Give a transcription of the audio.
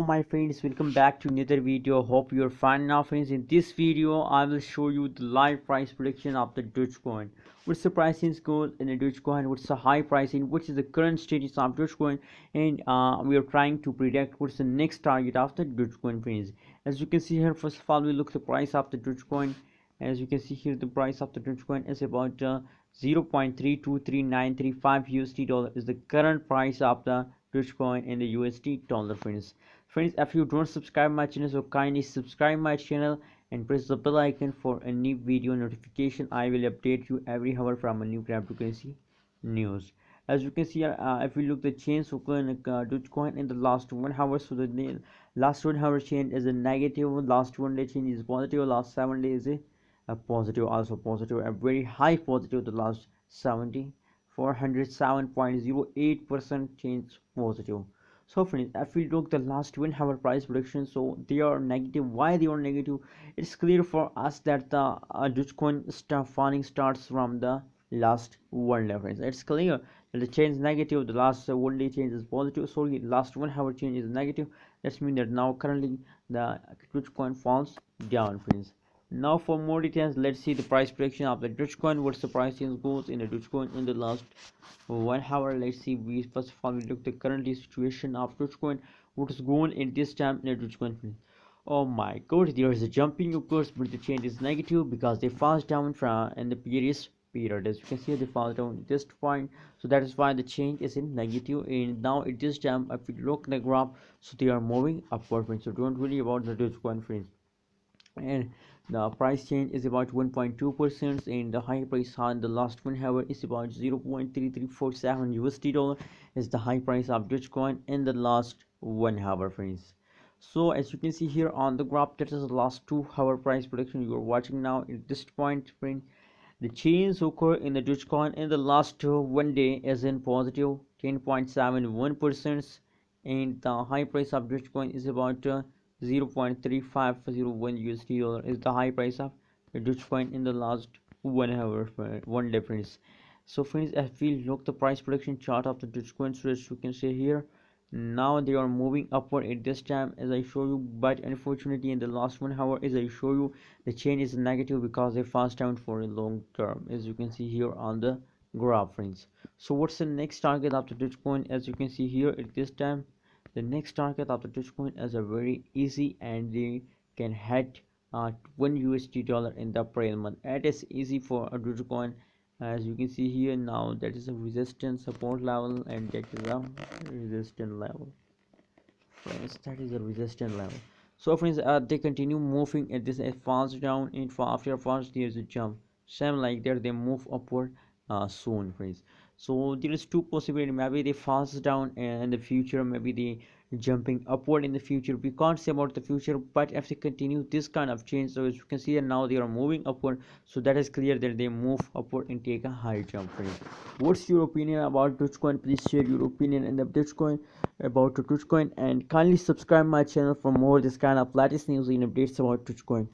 my friends, welcome back to another video. Hope you're fine now, friends. In this video I will show you the live price prediction of the Dogecoin. What's the pricing goes in a Dogecoin, what's the high pricing, what is the current status of Dogecoin, and we are trying to predict what's the next target of the Dogecoin, friends. As you can see here, first of all we look the price of the Dogecoin. As you can see here, the price of the Dogecoin is about 0.323935 USD dollar is the current price of the Dogecoin in the USD dollar, friends. If you don't subscribe my channel, so kindly subscribe my channel and press the bell icon for a new video notification. I will update you every hour from a new cryptocurrency news. As you can see, if we look the change Dogecoin in the last 1 hour, so the last 1 hour change is a negative, last 1 day change is positive, last 7 days is a positive, also positive, a very high positive. The last 407.08% change positive. So friends, if we look the last 1 hour price prediction, so they are negative. Why they are negative? It's clear for us that the Dogecoin falling starts from the last 1 day, friends. It's clear that the change is negative, the last 1 day change is positive, so the last 1 hour change is negative. That means that now currently the Dogecoin falls down, friends. Now for more details, let's see the price prediction of the Dogecoin. What's the pricing goes in the Dogecoin in the last 1 hour? Let's see. We first of all we look the currently situation of Dogecoin. What is going in this time in the Dogecoin? Oh my god, there is a jumping of course, but the change is negative because they fast down from in the previous period. As you can see, they fall down this point, so that is why the change is in negative. And now at this time, if we look the graph, so they are moving upward, so don't worry about the Dogecoin, friends. And the price change is about 1.2%, and the high price on the last 1 hour is about 0.3347 USD dollar is the high price of Dogecoin in the last 1 hour, friends. So as you can see here on the graph, that is the last 2 hour price prediction you are watching now. At this point, friend, the change occur in the Dogecoin in the last 1 day is in positive 10.71%, and the high price of Dogecoin is about 0.3501 USD dollar is the high price of Dogecoin in the last 1 hour, 1 day, friends. So friends, if we look the price prediction chart of the Dogecoin, so as you can see here, now they are moving upward at this time as I show you, but unfortunately in the last 1 hour, as I show you, the change is negative because they fast down for a long term, as you can see here on the graph, friends. So what's the next target of the Dogecoin? As you can see here at this time, the next target of the Dogecoin is a very easy, and they can hit 1 USD dollar in the per month. It is easy for a Dogecoin. As you can see here now, that is a resistance support level, and that is a resistance level, friends. That is a resistance level. So friends, they continue moving at this, it falls down, and after falls there is a jump, same like that they move upward soon, friends. So there is two possibilities: maybe they falls down in the future, maybe they jumping upward in the future. We can't say about the future, but if they continue this kind of change, so as you can see now they are moving upward, so that is clear that they move upward and take a high jump, friends. What's your opinion about Dogecoin? Please share your opinion in the Dogecoin, about Dogecoin, and kindly subscribe my channel for more this kind of latest news and updates about Dogecoin.